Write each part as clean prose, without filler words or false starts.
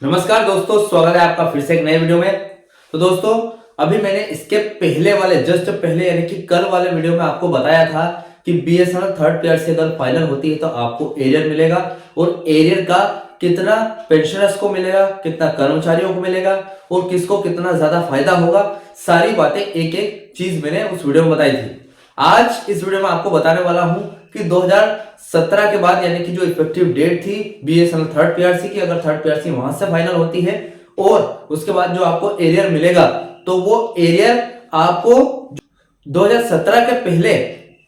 नमस्कार दोस्तों, स्वागत है आपका फिर से एक नए वीडियो में। तो दोस्तों, अभी मैंने इसके पहले वाले जस्ट पहले यानी कि कल वाले वीडियो में आपको बताया था कि बीएसएनएल थर्ड पीआरसी अगर फाइनल होती है तो आपको एरियर मिलेगा और एरियर का कितना पेंशनर्स को मिलेगा, कितना कर्मचारियों को मिलेगा और किसको कितना ज्यादा फायदा होगा, सारी बातें एक एक चीज मैंने उस वीडियो में बताई थी। आज इस वीडियो में आपको बताने वाला हूं कि 2017 के बाद यानी कि जो इफेक्टिव डेट थी बीएसएनएल थर्ड पीआरसी की, अगर थर्ड पीआरसी वहां से फाइनल होती है और उसके बाद जो आपको एरियर मिलेगा तो वो एरियर आपको 2017 के पहले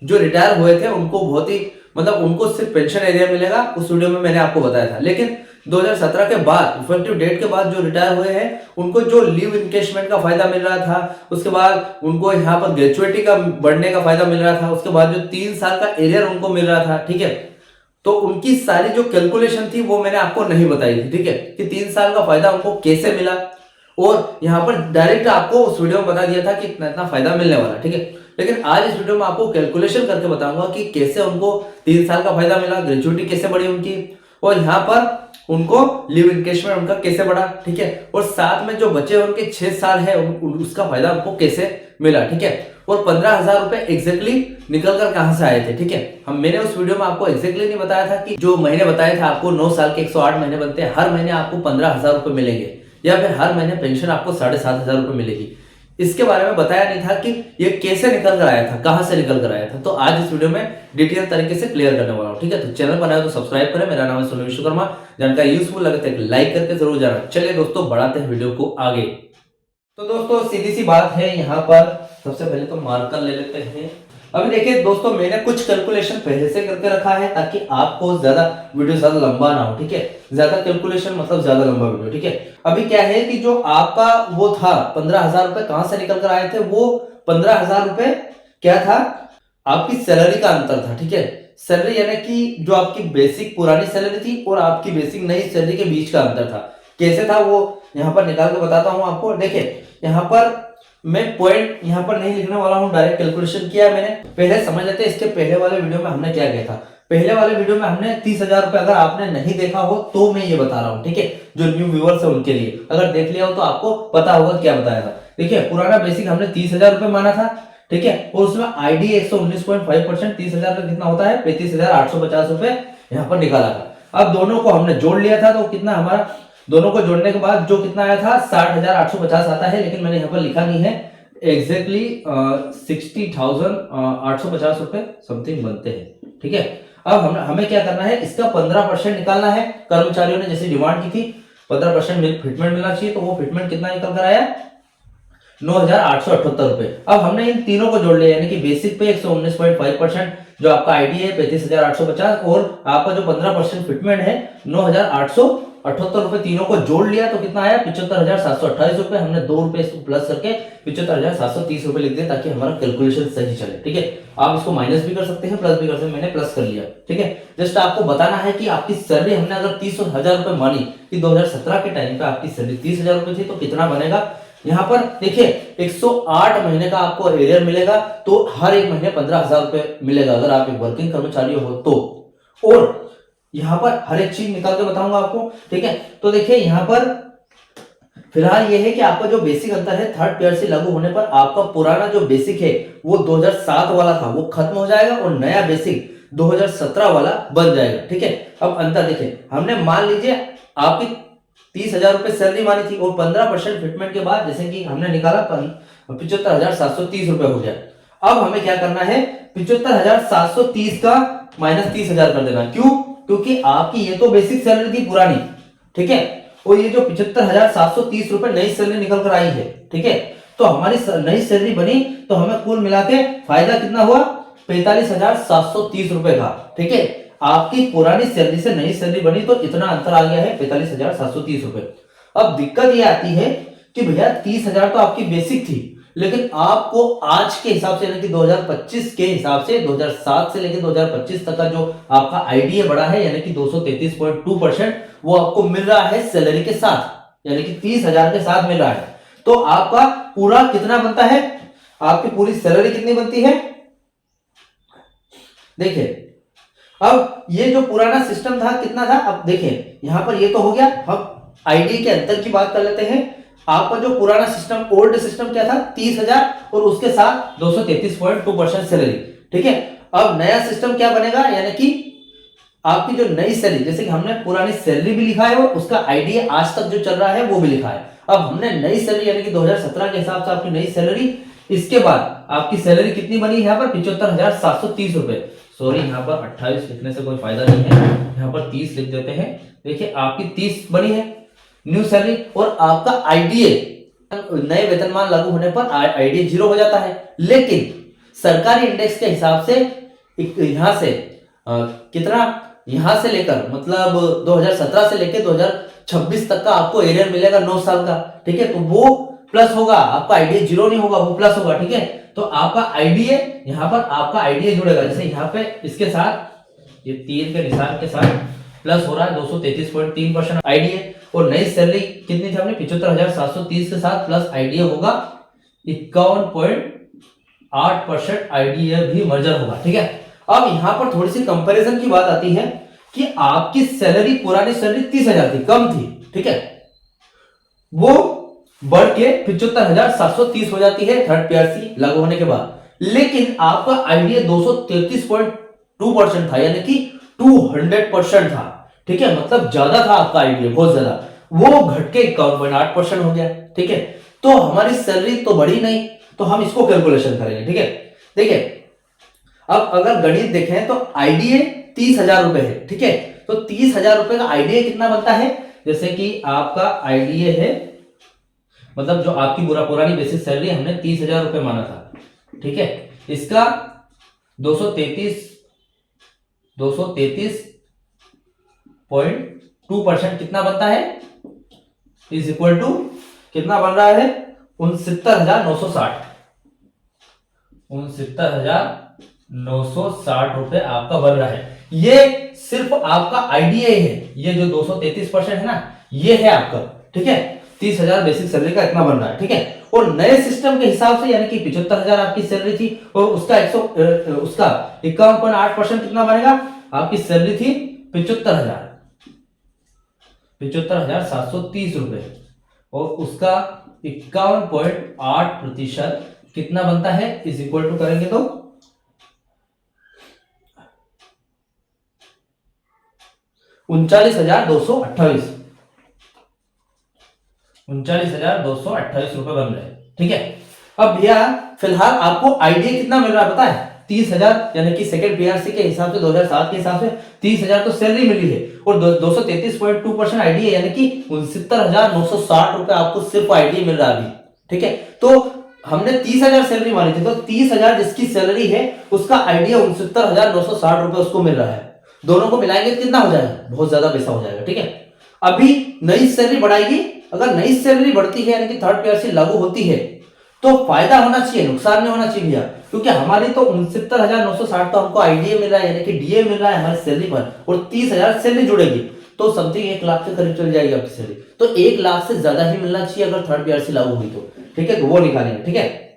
जो रिटायर हुए थे उनको बहुत ही उनको सिर्फ पेंशन एरियर मिलेगा, उस वीडियो में मैंने आपको बताया था। लेकिन 2017 के बाद इफेक्टिव डेट के बाद जो रिटायर हुए हैं उनको जो लीव इनकेशमेंट का फायदा मिल रहा था, उसके बाद उनको यहाँ पर ग्रेचुइटी का बढ़ने का फायदा मिल रहा था, उसके बाद जो 3 साल का एरियर उनको मिल रहा था, ठीक है। तो उनकी सारी जो कैलकुलेशन थी वो मैंने आपको नहीं बताई थी, ठीक है, कि 3 साल का फायदा उनको कैसे मिला और यहाँ पर डायरेक्ट आपको उस वीडियो में बता दिया था कि इतना इतना फायदा मिलने वाला, ठीक है। लेकिन आज इस वीडियो में आपको कैलकुलेशन करके बताऊंगा कि कैसे उनको 3 साल का फायदा मिला, ग्रेचुइटी कैसे बढ़ी उनकी, और यहाँ पर उनको लीव इनकेशमेंट उनका कैसे बढ़ा, ठीक है, और साथ में जो बचे उनके 6 साल है उसका फायदा उनको कैसे मिला, ठीक है। और 15,000 रुपए एग्जैक्टली निकल कर कहां से आए थे, ठीक है। मैंने उस वीडियो में आपको एग्जैक्टली नहीं बताया था कि जो महीने बताए थे आपको 9 साल के 108 महीने बनते हैं, हर महीने आपको 15,000 रुपए मिलेंगे या फिर हर महीने पेंशन आपको 7,500 रुपए मिलेगी। इसके बारे में बताया नहीं था कि ये कैसे निकल कर आया था, कहां से निकल कर आया था। तो आज इस वीडियो में डिटेल तरीके से क्लियर करने वाला हूं, ठीक है। तो चैनल बनाया तो सब्सक्राइब करें। मेरा नाम है सोनू विश्वकर्मा। जानकारी यूजफुल लगे तो एक लाइक करके जरूर जाना। चलिए दोस्तों, बढ़ाते हैं वीडियो को आगे। तो दोस्तों, सीधी सी बात है, यहाँ पर सबसे पहले तो मार्कर ले लेते हैं। अभी देखिए दोस्तों, मैंने कुछ कैलकुलेशन पहले से करके रखा है ताकि आपको ज्यादा वीडियो ज्यादा लंबा ना हो, ठीक है। ज्यादा कैलकुलेशन मतलब ज्यादा लंबा वीडियो, ठीक है। अभी क्या है कि जो आपका वो था 15,000 रुपए कहां से निकल कर आए थे, वो 15,000 रुपए क्या था, आपकी सैलरी का अंतर था, ठीक है। सैलरी यानी कि जो आपकी बेसिक पुरानी सैलरी थी और आपकी बेसिक नई सैलरी के बीच का अंतर था। कैसे था वो यहाँ पर निकाल के बताता हूं आपको। देखिए यहाँ पर मैं पॉइंट यहाँ पर नहीं लिखने वाला हूँ, डायरेक्ट कैलकुलेशन किया मैंने। पहले समझ लेते हैं इसके पहले वाले वीडियो में हमने क्या किया था। पहले वाले वीडियो में हमने 30,000 रुपए, अगर आपने नहीं देखा हो तो मैं ये बता रहा हूँ, ठीक है। जो न्यू व्यूअर्स है उनके लिए, अगर देख लिया हो तो आपको पता होगा क्या बताया था। देखिए पुराना बेसिक हमने 30,000 रुपए माना था, ठीक है, और उसमें आईडी 119.5%, 30,000 का कितना होता है 35,850 रुपए यहाँ पर निकाला था। अब दोनों को हमने जोड़ लिया था तो कितना हमारा, दोनों को जोड़ने के बाद जो कितना आया था 60,850 आता है, लेकिन मैंने यहाँ पर लिखा नहीं है एग्जैक्टली 60,850 रुपए समथिंग बनते हैं, ठीक है। अब हमें क्या करना है, इसका 15% निकालना है। कर्मचारियों ने जैसे डिमांड की थी 15% फिटमेंट मिलना चाहिए, तो वो फिटमेंट कितना निकल कर आया 9,878 रुपए। अब हमने इन तीनों को जोड़ लिया, यानी कि बेसिक पे 119.5% जो आपका आईडी है 35,850 और आपका जो 15% फिटमेंट है 9,878 रुपए, तीनों को जोड़ लिया तो कितना आया 75,728 रुपए। हमने 2 रुपए इसको प्लस करके 75,730 रुपए लिख दिया ताकि हमारा कैलकुलेशन सही चले, ठीक है। आप इसको माइनस भी कर सकते हैं, प्लस भी कर सकते हैं, मैंने प्लस कर लिया, ठीक है। जस्ट आपको बताना है कि आपकी सैलरी हमने अगर 30,000 रुपए मानी कि 2017 के टाइम पे आपकी सैलरी 30,000 रुपए थी तो कितना बनेगा। यहाँ पर देखिए 108 महीने का आपको एरियर मिलेगा, तो हर एक महीने 15,000 रुपए मिलेगा अगर आप एक वर्किंग कर्मचारी हो तो। और यहाँ पर हर एक चीज निकाल के बताऊंगा आपको, ठीक है। तो देखिए यहाँ पर फिलहाल ये है कि आपका जो बेसिक अंतर है थर्ड पीआरसी लागू होने पर आपका पुराना जो बेसिक है वो 2007 वाला था वो खत्म हो जाएगा और नया बेसिक 2017 वाला बन जाएगा, ठीक है। अब अंतर देखिए, हमने मान लीजिए आपकी 30,000 रुपए सैलरी मानी थी और 15% फिटमेंट के बाद जैसे कि हमने निकाला 75,730 रुपए हो गया। अब हमें क्या करना है, 75,730 का माइनस 30,000 कर देना। क्यों? क्योंकि आपकी ये तो बेसिक सैलरी थी पुरानी, ठीक है, और ये जो 75,730 रुपए नई सैलरी निकल कर आई है, ठीक है। तो हमारी नई सैलरी बनी तो हमें कुल मिला के फायदा कितना हुआ 45,730 रुपए का, ठीक है। आपकी पुरानी सैलरी से नई सैलरी बनी तो इतना अंतर आ गया है 45,730 रुपए। अब दिक्कत ये आती है कि भैया 30,000 तो आपकी बेसिक थी, लेकिन आपको आज के हिसाब से यानी कि 2025 के हिसाब से 2007 से लेकर 2025 तक का जो आपका आईडीए बढ़ा है यानी कि 233.2% वो आपको मिल रहा है सैलरी के साथ, यानी कि 30,000 के साथ मिल रहा है। तो आपका पूरा कितना बनता है, आपकी पूरी सैलरी कितनी बनती है। देखिए अब ये जो पुराना सिस्टम था कितना था, अब देखिए यहां पर ये तो हो गया। अब आईडीए के अंतर की बात कर लेते हैं। आपका जो पुराना सिस्टम, ओल्ड सिस्टम क्या था, 30,000 और उसके साथ 233.2% सैलरी। ठीक है, अब नया सिस्टम क्या बनेगा, यानी कि आपकी जो नई सैलरी, जैसे कि हमने पुरानी सैलरी भी लिखा है और उसका आईडीए आज तक जो चल रहा है वो भी लिखा है। अब हमने नई सैलरी यानी कि 2017 के हिसाब से आपकी नई सैलरी, इसके बाद आपकी सैलरी कितनी बनी यहाँ पर 75,730 रुपए। सॉरी, यहाँ पर 28 लिखने से कोई फायदा नहीं है, यहाँ पर 30 लिख देते हैं। देखिए आपकी 30 बनी है न्यू सैलरी, और आपका आईडीए नए वेतनमान लागू होने पर आईडीए 0 हो जाता है। लेकिन सरकारी इंडेक्स के हिसाब से यहां से कितना, यहां से लेकर मतलब 2017 से लेकर 2026 तक का आपको एरियर मिलेगा 9 साल का। ठीक है, तो वो प्लस होगा, आपका आईडीए 0 नहीं होगा, वो प्लस होगा। ठीक है, तो आपका आईडीए यहां पर आपका आईडीए जुड़ेगा, जैसे यहाँ पे इसके साथ ये तीर के निशान के साथ प्लस हो रहा है 233.3% आईडीए, और नई सैलरी कितनी थी हमने 75,730 के साथ प्लस आईडीए होगा 51.8% आईडीए भी मर्जर होगा। ठीक है, अब यहां पर थोड़ी सी कंपैरिजन की बात आती है कि आपकी सैलरी, पुरानी सैलरी 30,000 थी, कम थी। ठीक है, वो बढ़ के 75,730 हो जाती है थर्ड पीआरसी लागू होने के बाद। लेकिन आपका आईडीए 233.2% था, यानी कि 200% था। ठीक है, मतलब ज्यादा था आपका आईडीए, बहुत ज्यादा, वो घट के 51.8% हो गया। ठीक है, तो हमारी सैलरी तो बढ़ी नहीं, तो हम इसको कैलकुलेशन करेंगे। ठीक है, देखिए अब अगर गणित देखें तो आईडीए 30,000 रुपए है। ठीक है, तो 30,000 रुपए का आईडीए कितना बनता है, जैसे कि आपका आईडीए है, मतलब जो आपकी पुरानी बेसिक सैलरी हमने 30,000 रुपए माना था। ठीक है, इसका 233.2% कितना बनता है, इज इक्वल टू कितना बन रहा है 69,960 रुपए आपका बन रहा है। ये सिर्फ आपका आईडीए है, ये जो 233% है ना, ये है आपका। ठीक है, 30,000 बेसिक सैलरी का इतना बन रहा है। ठीक है, और नए सिस्टम के हिसाब से यानी कि 75,000 आपकी सैलरी थी, और उसका 51.8% कितना बनेगा, आपकी सैलरी थी 75,730 रुपए, और उसका 51.8% कितना बनता है, इज इक्वल टू करेंगे तो 39,228 रुपए बन रहे हैं। ठीक है, अब भैया फिलहाल आपको आईडीए कितना मिल रहा है पता है, 30,000, यानी कि सेकंड पीआरसी के हिसाब से 2007 के हिसाब से 30,000 तो सैलरी मिली है, और 233.2% आईडीए, यानी कि 69,960 रुपए आपको सिर्फ आईडीए मिल रहा है अभी। ठीक है, तो हमने 30,000 सैलरी मानी थी, तो 30,000 जिसकी सैलरी है उसका आईडीए 69,960 रुपए उसको मिल रहा है। दोनों को मिलाएंगे तो कितना हो जाएगा, बहुत ज्यादा पैसा हो जाएगा। ठीक है, अभी नई सैलरी बढ़ाएगी, अगर नई सैलरी बढ़ती है यानी कि थर्ड पीआरसी लागू होती है तो फायदा होना चाहिए, नुकसान नहीं होना चाहिए भैया, क्योंकि हमारी तो 69,960 तो हमको आईडीए मिल रहा है, यानी कि डीए मिल रहा है हमारी सैलरी पर, और 30,000 सैलरी जुड़ेगी तो समथिंग 1 लाख के करीब चल जाएगी आपकी सैलरी। तो 1 लाख से ज्यादा ही मिलना चाहिए अगर थर्ड पीआरसी लागू हुई तो। ठीक है, तो वो निकालेंगे। ठीक है,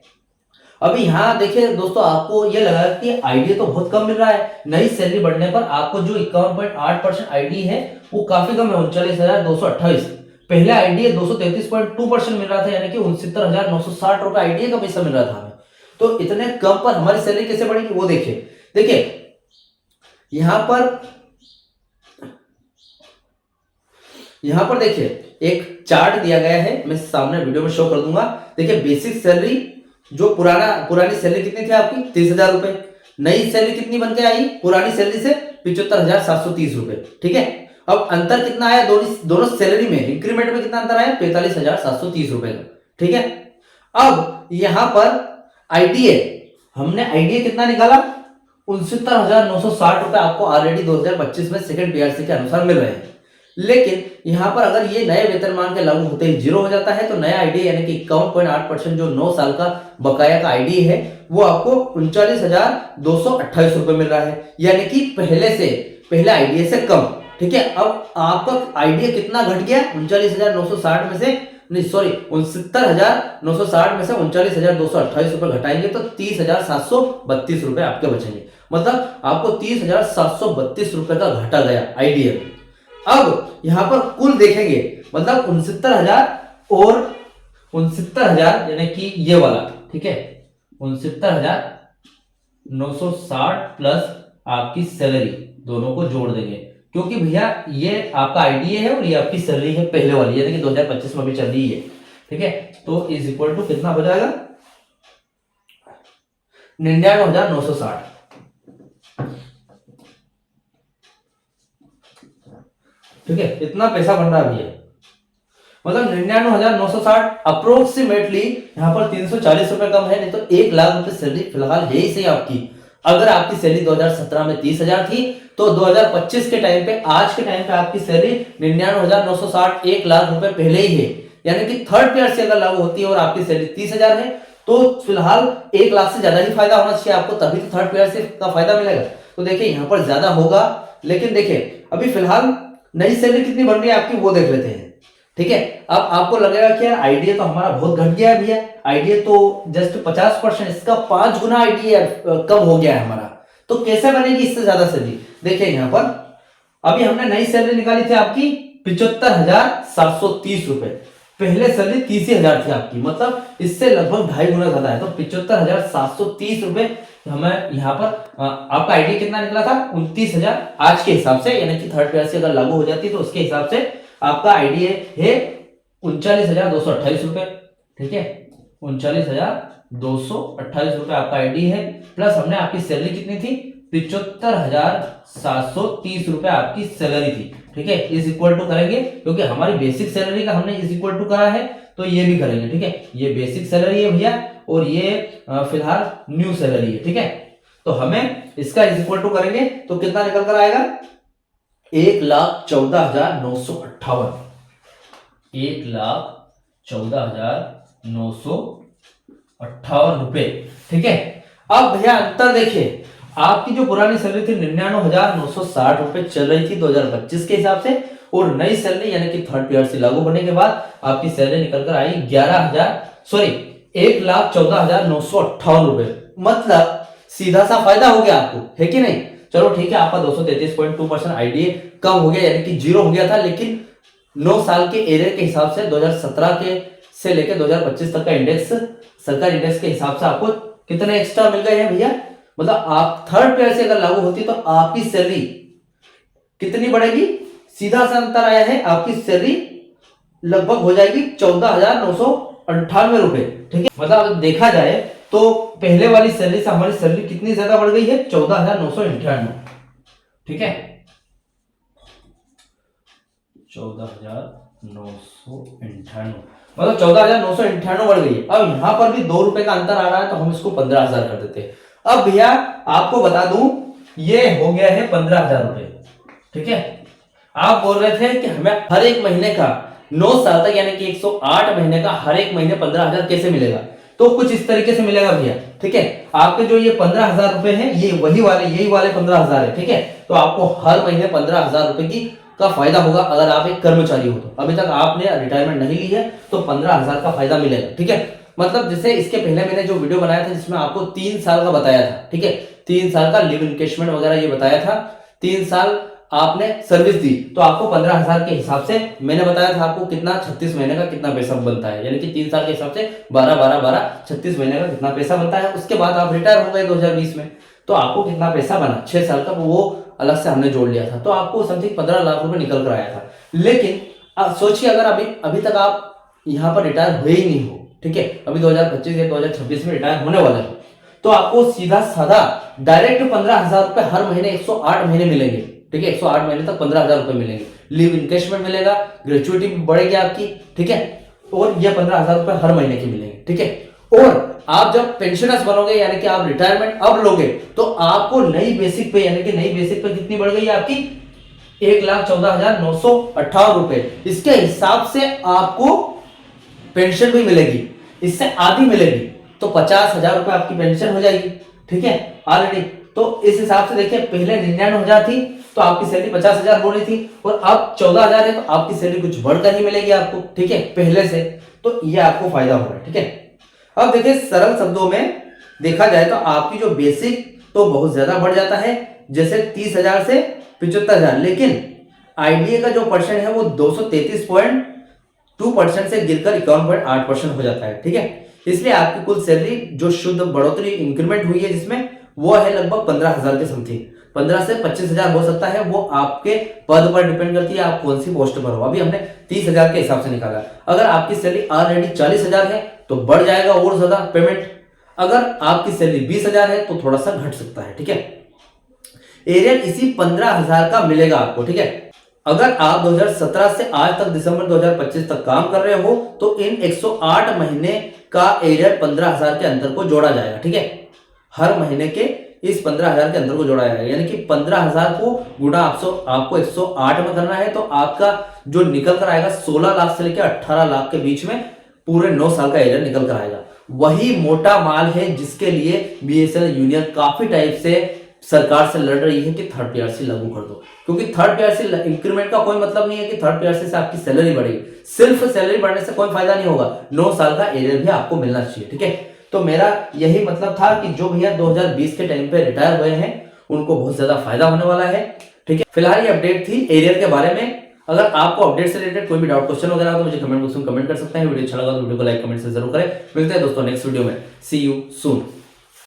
अभी यहाँ देखिए दोस्तों, आपको ये लगा कि आईडीए तो बहुत कम मिल रहा है, नई सैलरी बढ़ने पर आपको जो 51.8% आईडीए है वो काफी कम है, 39,228। पहले आईडीए 233.2% मिल रहा था, यानी कि 69,960 रुपए आईडीए का पैसा मिल रहा था हमें। तो इतने कम पर हमारी सैलरी कैसे बढ़ेगी वो देखिए। देखिए यहां पर देखिए एक चार्ट दिया गया है, मैं सामने वीडियो में शो कर दूंगा। देखिए बेसिक सैलरी जो पुरानी सैलरी कितनी थी आपकी 30,000 रुपए, नई सैलरी कितनी बन के आई पुरानी सैलरी से 75,730 रुपए। ठीक है, अब अंतर कितना आया दोनों सैलरी में, इंक्रीमेंट में कितना अंतर आया 45,730 रुपए का। ठीक है, अब यहां पर आईडीए, हमने आईडीए कितना निकाला 69,960 रुपए आपको ऑलरेडी 2025 में सेकंड पीआरसी के अनुसार मिल रहे हैं। लेकिन यहां पर अगर ये नए वेतनमान के लागू होते ही 0 हो जाता है तो नया आईडीए यानी कि 51.8% जो 9 साल का बकाया का आईडीए है वो आपको 39,228 रुपए मिल रहा है, यानी कि पहले आईडीए से कम। ठीक है, अब आपका आईडीए कितना घट गया 39,960 में से, नहीं सॉरी 69,960 में से 39,228 रुपए घटाएंगे तो 30,732 रुपए आपके बचेंगे, मतलब आपको 30,732 रुपए का घाटा गया आईडीए में। अब यहां पर कुल देखेंगे मतलब 69,000 और 69,000 यानी कि ये वाला, ठीक है, 69,960 प्लस आपकी सैलरी, दोनों को जोड़ देंगे, क्योंकि भैया ये आपका आईडीए है और ये आपकी सैलरी है पहले वाली, यानी कि 2025 में भी चल रही है, ठीक है। तो इज इक्वल टू कितना हो जाएगा, 99,960, ठीक है, इतना पैसा बन रहा है भैया। मतलब 99,960 अप्रोक्सीमेटली यहाँ पर 340 रुपए कम है, नहीं तो 1 लाख रुपए सैलरी फिलहाल है ही सही आपकी। अगर आपकी सैलरी 2017 में 30,000 थी तो 2025 के टाइम पे, आज के टाइम पे आपकी सैलरी 99,960, 1 लाख रुपए पहले ही है, यानी कि थर्ड पेयर से अगर लागू होती है और आपकी सैलरी 30,000 है तो फिलहाल 1 लाख से ज्यादा ही फायदा होना चाहिए आपको, तभी तो थर्ड पेयर से का फायदा मिलेगा। तो देखिए यहाँ पर ज्यादा होगा, लेकिन देखिए अभी फिलहाल नई सैलरी कितनी बन रही है आपकी वो देख लेते हैं, ठीक है। अब आपको लगेगा कि यार आईडीए तो हमारा बहुत घट गया है भैया, आईडीए तो जस्ट 50%, इसका 5 गुना आईडीए कम हो गया है हमारा, तो कैसे बनेगी इससे ज्यादा सैलरी। देखिए यहाँ पर अभी हमने नई सैलरी निकाली थी आपकी 75,730 रुपए, पहले सैलरी 30,000 थी आपकी, मतलब इससे लगभग 2.5 गुना ज्यादा है। तो 75,730 रुपए हमें यहाँ पर आपका आईडीए कितना निकला था, 29,000 आज के हिसाब से, यानी कि थर्ड पेयर से अगर लागू हो जाती तो उसके हिसाब से आपका आईडीए है 39,228 रुपए, ठीक है, 39,228 रुपए आपका आईडी है, प्लस हमने आपकी सैलरी कितनी थी, 75,730 रुपए आपकी सैलरी थी, ठीक है। इज इक्वल टू करेंगे, क्योंकि हमारी बेसिक सैलरी का हमने इज इक्वल टू करा है, तो ये भी करेंगे, ठीक है। ये बेसिक सैलरी है भैया और ये फिलहाल न्यू सैलरी है, ठीक है। तो हमें इसका इज इक्वल टू करेंगे तो कितना निकल कर आएगा, 1,14,958, 1,14,958 रुपए, ठीक है। अब भैया अंतर देखिए, आपकी जो पुरानी सैलरी थी 99,960 रुपए चल रही थी 2025 के हिसाब से, और नई सैलरी यानी कि थर्ड पेयर से लागू होने के बाद आपकी सैलरी निकल कर आई 1,14,958 रुपए, मतलब सीधा सा फायदा हो गया आपको, है कि नहीं। चलो ठीक है, आपका 233.2% आईडीए कम हो गया, यानी कि जीरो हो गया था, लेकिन 9 साल के एरियर के हिसाब से 2017 के से लेकर 2025 तक का इंडेक्स, सरकारी इंडेक्स के हिसाब से आपको कितने एक्स्ट्रा मिल गए हैं भैया। मतलब आप थर्ड पेयर से अगर लागू होती तो आपकी सैलरी कितनी बढ़ेगी, सीधा सा अंतर आया है, आपकी सैलरी लगभग हो जाएगी 14,998 रुपए, ठीक है। मतलब देखा जाए तो पहले वाली सैलरी से हमारी सैलरी कितनी ज्यादा बढ़ गई है, 14,998, ठीक है, 14,998, मतलब 14,998 बढ़ गई है। अब यहां पर भी 2 रुपए का अंतर आ रहा है, तो हम इसको 15,000 कर देते हैं। अब भैया आपको बता दूं, ये हो गया है 15,000 रुपए, ठीक है। आप बोल रहे थे कि हमें हर एक महीने का 9 साल तक यानी कि 108 महीने का हर एक महीने 15,000 कैसे मिलेगा, तो कुछ इस तरीके से मिलेगा भैया, ठीक है। आपके जो ये 15,000 रुपए हैं, ये वही वाले यही वाले 15,000 है, ठीक है। तो आपको हर महीने 15,000 रुपए की का फायदा होगा अगर आप एक कर्मचारी हो तो। अभी तक आपने रिटायरमेंट नहीं ली है तो 15,000 का फायदा मिलेगा, ठीक है। मतलब जैसे इसके पहले मैंने जो वीडियो बनाया था जिसमें आपको 3 साल का बताया था, ठीक है, 3 साल का लिव इनकेशमेंट वगैरह ये बताया था, 3 साल आपने सर्विस दी तो आपको 15,000 के हिसाब से मैंने बताया था आपको कितना 36 महीने का कितना पैसा बनता है, यानी कि 3 साल के हिसाब से 12 36 महीने का कितना पैसा बनता है। उसके बाद आप रिटायर हो गए 2020 में, तो आपको कितना पैसा बना 6 साल का, वो अलग से हमने जोड़ लिया था, तो आपको समथिंग 15 लाख रुपए निकल कर आया था। लेकिन सोचिए अगर अभी तक आप यहाँ पर रिटायर हुए ही नहीं हो, ठीक है, अभी 2025 या 2026 में रिटायर होने वाले हो, तो आपको सीधा साधा डायरेक्ट 15,000 रुपए हर महीने 108 महीने मिलेंगे, ठीक है, 108 महीने तक 15,000 रुपए मिलेंगे, लिव इनकेशमेंट मिलेगा, ग्रेचुइटी बढ़ेगी आपकी, ठीक है, और ये 15,000 रुपए हर महीने के मिलेंगे, ठीक है। और आप जब पेंशनर्स बनोगे यानी कि आप रिटायरमेंट अब लोगे तो आपको नई बेसिक पे यानी कि नई बेसिक पे कितनी बढ़ गई है आपकी 1,14,958 रुपए। इसके हिसाब से आपको पेंशन भी मिलेगी, इससे आधी मिलेगी, तो 50,000 रुपए आपकी पेंशन हो जाएगी, ठीक है ऑलरेडी। तो इस हिसाब से देखिए पहले 99,000 थी तो आपकी सैलरी 50,000 हो रही थी, और अब 14,000 है तो आपकी सैलरी कुछ बढ़कर ही मिलेगी आपको, ठीक है, पहले से। तो ये आपको फायदा हो रहा है, ठीक है। अब देखिए सरल शब्दों में देखा जाए तो आपकी जो बेसिक तो बहुत ज्यादा बढ़ जाता है, जैसे 30,000 से 75,000, लेकिन आईडीए का जो परसेंट है वो 233 2% से गिरकर 51.8% हो जाता है। ठीक है, इसलिए आपकी कुल सैलरी जो शुद्ध बढ़ोतरी इंक्रीमेंट हुई है जिसमें, वो है लगभग 15,000 के समथिंग। 15 से 25,000 हो सकता है, वो आपके पद पर डिपेंड करती है, आप कौन सी पोस्ट पर हो। अभी हमने 30,000 के हिसाब से निकाला। अगर आपकी सैलरी ऑलरेडी 40,000 है तो बढ़ जाएगा और ज्यादा पेमेंट। अगर आपकी सैलरी 20,000 है तो थोड़ा सा घट सकता है। ठीक है, एरियर इसी 15,000 का मिलेगा आपको। ठीक है, अगर आप 2017 से आज तक दिसंबर 2025 तक काम कर रहे हो तो इन 108 महीने का एरियर 15,000 के अंतर को जोड़ा जाएगा। ठीक है, हर महीने के इस 15,000 के अंदर को जोड़ा जाएगा, यानी कि 15,000 को गुणा आपको 108 में करना है, तो आपका जो निकल कर आएगा 16 लाख से लेकर 18 लाख के बीच में पूरे 9 साल का एरियर निकल कर आएगा। वही मोटा माल है जिसके लिए बीएसएनएल यूनियन काफी टाइप से सरकार से लड़ रही है कि थर्ड पीआरसी लागू कर दो, क्योंकि थर्ड पीआरसी इंक्रीमेंट का कोई मतलब नहीं है कि थर्ड पीआरसी से आपकी सैलरी बढ़ेगी। सिर्फ सैलरी बढ़ने से कोई फायदा नहीं होगा, 9 साल का एरियर भी आपको मिलना चाहिए। ठीक है, तो मेरा यही मतलब था कि जो भैया 2020 के टाइम पे रिटायर हुए हैं उनको बहुत ज्यादा फायदा होने वाला है। ठीक है, फिलहाल ये अपडेट थी एरियर के बारे में। अगर आपको अपडेट से रिलेटेड कोई भी डाउट क्वेश्चन वगैरह तो मुझे कमेंट बॉक्स में कमेंट कर सकते हैं। वीडियो अच्छा लगा तो वीडियो को लाइक कमेंट से जरूर करें। मिलते हैं दोस्तों नेक्स्ट वीडियो में। सी यू सून।